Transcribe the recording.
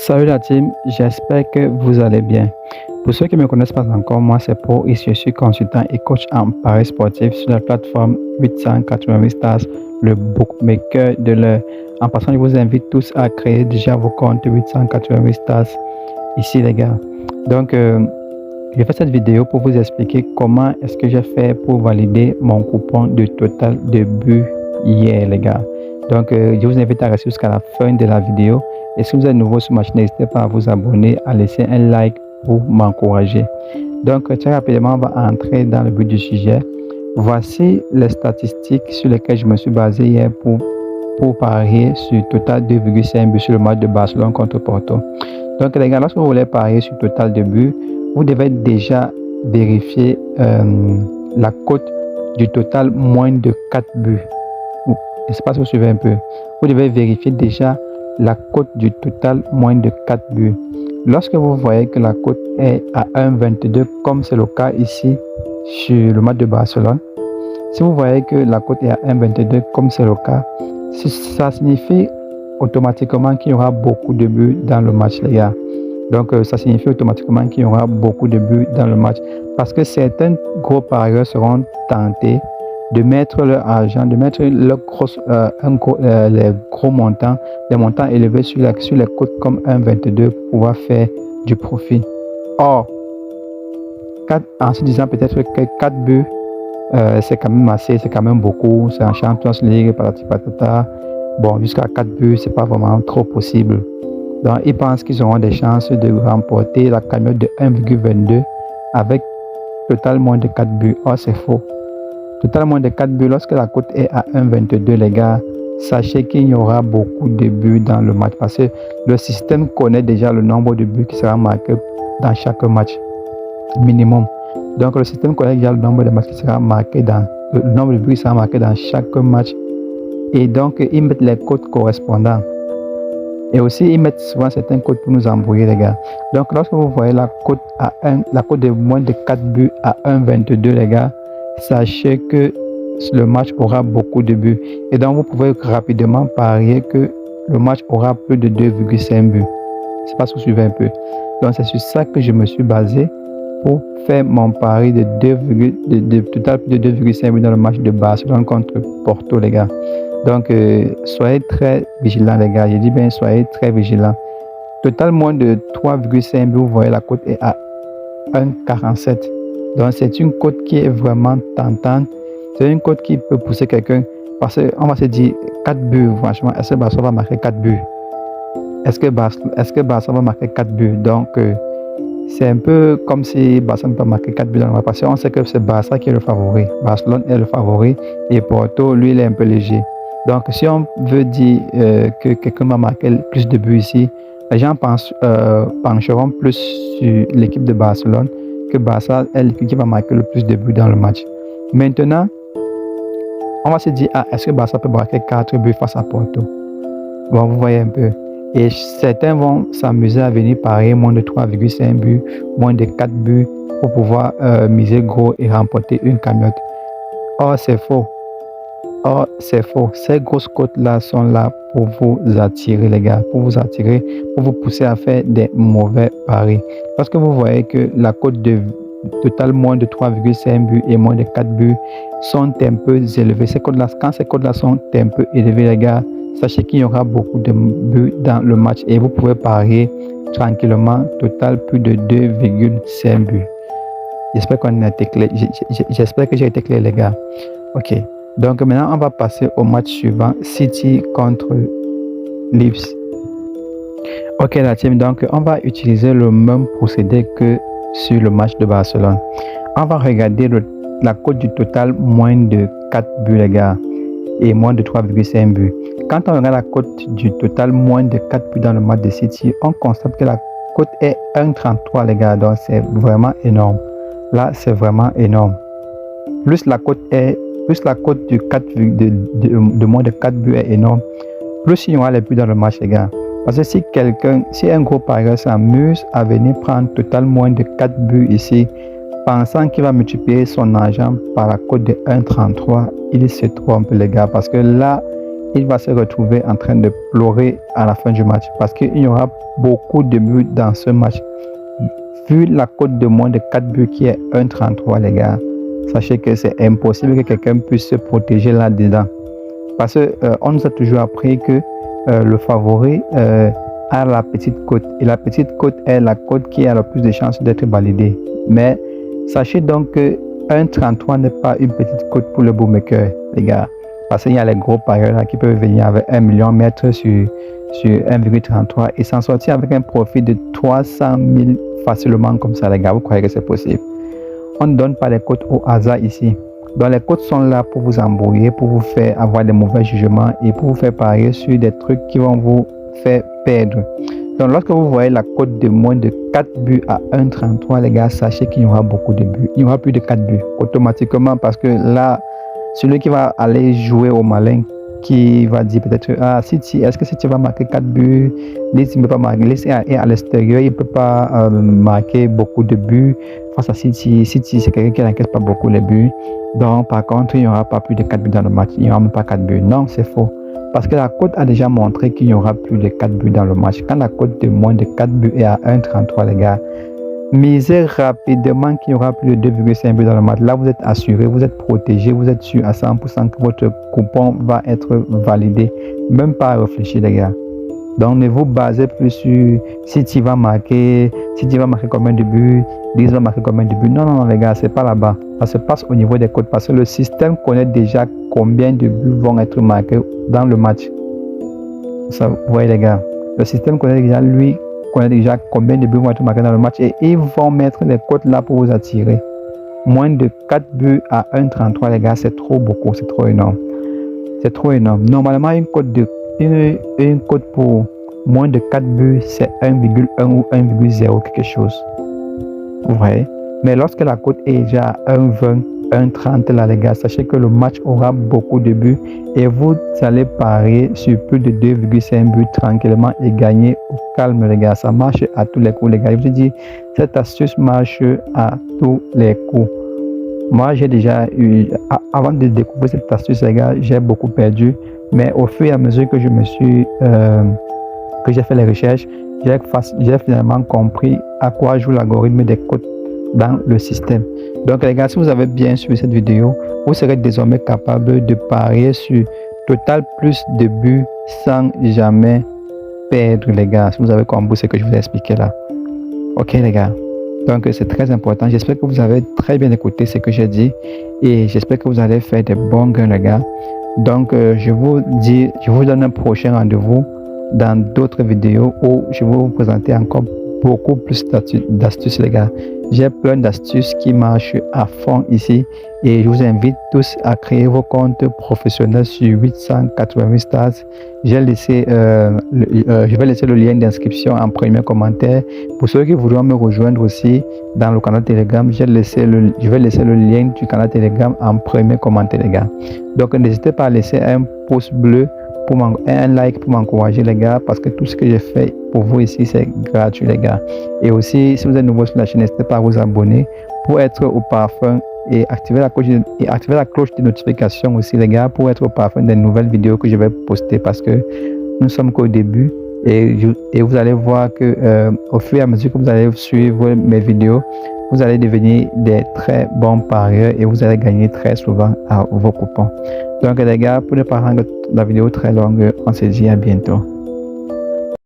Salut la team, j'espère que vous allez bien. Pour ceux qui ne me connaissent pas encore, moi c'est Paul et je suis consultant et coach en paris sportif sur la plateforme 888 Stars, le bookmaker de l'heure. En passant, je vous invite tous à créer déjà vos comptes 888 Stars ici les gars. Donc, j'ai fait cette vidéo pour vous expliquer comment est-ce que j'ai fait pour valider mon coupon de total de but hier les gars. Donc, je vous invite à rester jusqu'à la fin de la vidéo. Et si vous êtes nouveau sur ma chaîne, n'hésitez pas à vous abonner, à laisser un like pour m'encourager. Donc, très rapidement, on va entrer dans le but du sujet. Voici les statistiques sur lesquelles je me suis basé hier pour parier sur total 2,5 buts sur le match de Barcelone contre Porto. Donc, les gars, lorsque vous voulez parier sur total de buts, vous devez déjà vérifier la cote du total moins de 4 buts. Je ne sais pas si vous suivez un peu. Vous devez vérifier déjà la cote du total moins de 4 buts. Lorsque vous voyez que la cote est à 1,22 comme c'est le cas ici sur le match de Barcelone, si vous voyez que la cote est à 1,22 comme c'est le cas, ça signifie automatiquement qu'il y aura beaucoup de buts dans le match les gars. Donc ça signifie automatiquement qu'il y aura beaucoup de buts dans le match parce que certains gros parieurs seront tentés de mettre leur argent, de mettre les gros montants, les montants élevés sur les cotes comme 1,22 pour pouvoir faire du profit. Or, en se disant peut-être que 4 buts, c'est quand même assez, c'est quand même beaucoup, c'est en Champions League, patati patata. Bon, jusqu'à 4 buts, c'est pas vraiment trop possible. Donc, ils pensent qu'ils auront des chances de remporter la cagnotte de 1,22 avec total moins de 4 buts. Or, c'est faux. Total moins de 4 buts, lorsque la cote est à 1,22 les gars, sachez qu'il y aura beaucoup de buts dans le match parce que le système connaît déjà le nombre de buts qui sera marqué dans chaque match minimum. Donc le système connaît déjà le nombre de matchs qui sera marqué le nombre de buts qui sera marqué dans chaque match et donc ils mettent les cotes correspondants. Et aussi ils mettent souvent certains codes pour nous embrouiller les gars. Donc lorsque vous voyez la cote de moins de 4 buts à 1,22 les gars, sachez que le match aura beaucoup de buts et donc vous pouvez rapidement parier que le match aura plus de 2,5 buts. Je sais pas si vous suivez un peu. Donc c'est sur ça que je me suis basé pour faire mon pari de total plus de 2,5 buts dans le match de Barcelone contre Porto les gars. Donc soyez très vigilants les gars. Je dis bien soyez très vigilants. Total moins de 3,5 buts, vous voyez la cote est à 1,47. Donc c'est une cote qui est vraiment tentante. C'est une cote qui peut pousser quelqu'un parce qu'on va se dire 4 buts, franchement, est-ce que Barça va marquer 4 buts? Est-ce que Barça va marquer 4 buts? Donc c'est un peu comme si Barça ne peut pas marquer 4 buts dans le match parce qu'on sait que c'est Barça qui est le favori. Barcelone est le favori et Porto, lui, il est un peu léger. Donc si on veut dire que quelqu'un va marquer plus de buts ici, les gens pencheront plus sur l'équipe de Barcelone que Barça est l'équipe qui va marquer le plus de buts dans le match. Maintenant, on va se dire, est-ce que Barça peut marquer 4 buts face à Porto? Bon, vous voyez un peu. Et certains vont s'amuser à venir parier moins de 3,5 buts, moins de 4 buts pour pouvoir miser gros et remporter une cagnotte. Or, c'est faux. Or, c'est faux. Ces grosses cotes-là sont là pour vous attirer, les gars, pour vous attirer, pour vous pousser à faire des mauvais paris. Parce que vous voyez que la cote de total moins de 3,5 buts et moins de 4 buts sont un peu élevées. Quand ces cotes-là sont un peu élevées, les gars, sachez qu'il y aura beaucoup de buts dans le match et vous pouvez parier tranquillement total plus de 2,5 buts. J'espère qu'on a été clair. J'espère que j'ai été clair, les gars. Ok. Donc maintenant, on va passer au match suivant, City contre Leeds. Ok la team, donc on va utiliser le même procédé que sur le match de Barcelone. On va regarder la cote du total moins de 4 buts les gars et moins de 3,5 buts. Quand on regarde la cote du total moins de 4 buts dans le match de City, on constate que la cote est 1,33 les gars, donc c'est vraiment énorme. Là, c'est vraiment énorme. Plus la cote du 4 de moins de 4 buts est énorme, plus il y aura les buts dans le match les gars. Parce que si un gros parieur s'amuse à venir prendre total moins de 4 buts ici, pensant qu'il va multiplier son argent par la cote de 1,33, il se trompe les gars. Parce que là, il va se retrouver en train de pleurer à la fin du match parce qu'il y aura beaucoup de buts dans ce match. Vu la cote de moins de 4 buts qui est 1,33 les gars, sachez que c'est impossible que quelqu'un puisse se protéger là-dedans. Parce qu'on nous a toujours appris que le favori a la petite cote. Et la petite cote est la cote qui a le plus de chances d'être validée. Mais sachez donc que 1,33 n'est pas une petite cote pour le bookmaker, les gars. Parce qu'il y a les gros parieurs là qui peuvent venir avec 1 million mettre sur 1,33 et s'en sortir avec un profit de 300 000 facilement comme ça, les gars. Vous croyez que c'est possible? On ne donne pas les cotes au hasard ici. Donc les cotes sont là pour vous embrouiller, pour vous faire avoir des mauvais jugements et pour vous faire parier sur des trucs qui vont vous faire perdre. Donc lorsque vous voyez la cote de moins de 4 buts à 1,33 les gars, sachez qu'il y aura beaucoup de buts. Il y aura plus de 4 buts automatiquement parce que là, celui qui va aller jouer au malin, qui va dire peut-être, ah City, est-ce que City va marquer 4 buts? Leeds ne peut pas marquer, Leeds est à l'extérieur, il ne peut pas marquer beaucoup de buts face à City. City, c'est quelqu'un qui n'encaisse pas beaucoup les buts. Donc par contre, il n'y aura pas plus de 4 buts dans le match, il n'y aura même pas 4 buts. Non, c'est faux. Parce que la cote a déjà montré qu'il n'y aura plus de 4 buts dans le match. Quand la cote de moins de 4 buts est à 1,33 les gars, misez rapidement qu'il n'y aura plus de 2,5 buts dans le match. Là, vous êtes assuré, vous êtes protégé, vous êtes sûr à 100% que votre coupon va être validé. Même pas à réfléchir, les gars. Donc, ne vous basez plus sur si tu vas marquer combien de buts, Leeds va marquer combien de buts. Non, non, non, les gars, c'est pas là-bas. Ça se passe au niveau des codes parce que le système connaît déjà combien de buts vont être marqués dans le match. Ça, vous voyez, les gars, le système connaît déjà combien de buts vont être marqués dans le match et ils vont mettre les cotes là pour vous attirer. Moins de 4 buts à 1,33 les gars, c'est trop beaucoup, c'est trop énorme. C'est trop énorme. Normalement, une cote pour moins de 4 buts, c'est 1,1 ou 1,0 quelque chose. Vous voyez? Mais lorsque la cote est déjà à 1,20, 1,30 là les gars, sachez que le match aura beaucoup de buts et vous allez parier sur plus de 2,5 buts tranquillement et gagner au calme les gars. Ça marche à tous les coups les gars. Je vous dis, cette astuce marche à tous les coups. Moi j'ai déjà eu, avant de découvrir cette astuce les gars, j'ai beaucoup perdu. Mais au fur et à mesure que que j'ai fait les recherches, j'ai finalement compris à quoi joue l'algorithme des cotes dans le système. Donc les gars, si vous avez bien suivi cette vidéo, vous serez désormais capable de parier sur total plus de buts sans jamais perdre les gars. Si vous avez compris ce que je vous ai expliqué là. Ok les gars. Donc c'est très important. J'espère que vous avez très bien écouté ce que j'ai dit et j'espère que vous allez faire des bons gains les gars. Donc je vous donne un prochain rendez-vous dans d'autres vidéos où je vais vous présenter encore beaucoup plus d'astuces les gars. J'ai plein d'astuces qui marchent à fond ici et je vous invite tous à créer vos comptes professionnels sur 888 stars. Je vais laisser le lien d'inscription en premier commentaire. Pour ceux qui voudront me rejoindre aussi dans le canal Telegram, je vais laisser le lien du canal Telegram en premier commentaire les gars. Donc n'hésitez pas à laisser un pouce bleu, un like pour m'encourager les gars, parce que tout ce que j'ai fait pour vous ici c'est gratuit les gars. Et aussi si vous êtes nouveau sur la chaîne, n'hésitez pas à vous abonner pour être au parfum et activer la cloche de notification aussi les gars, pour être au parfum des nouvelles vidéos que je vais poster, parce que nous sommes qu'au début et vous allez voir que au fur et à mesure que vous allez suivre mes vidéos, vous allez devenir des très bons parieurs et vous allez gagner très souvent à vos coupons. Donc les gars, pour ne pas rendre la vidéo très longue, on se dit à bientôt.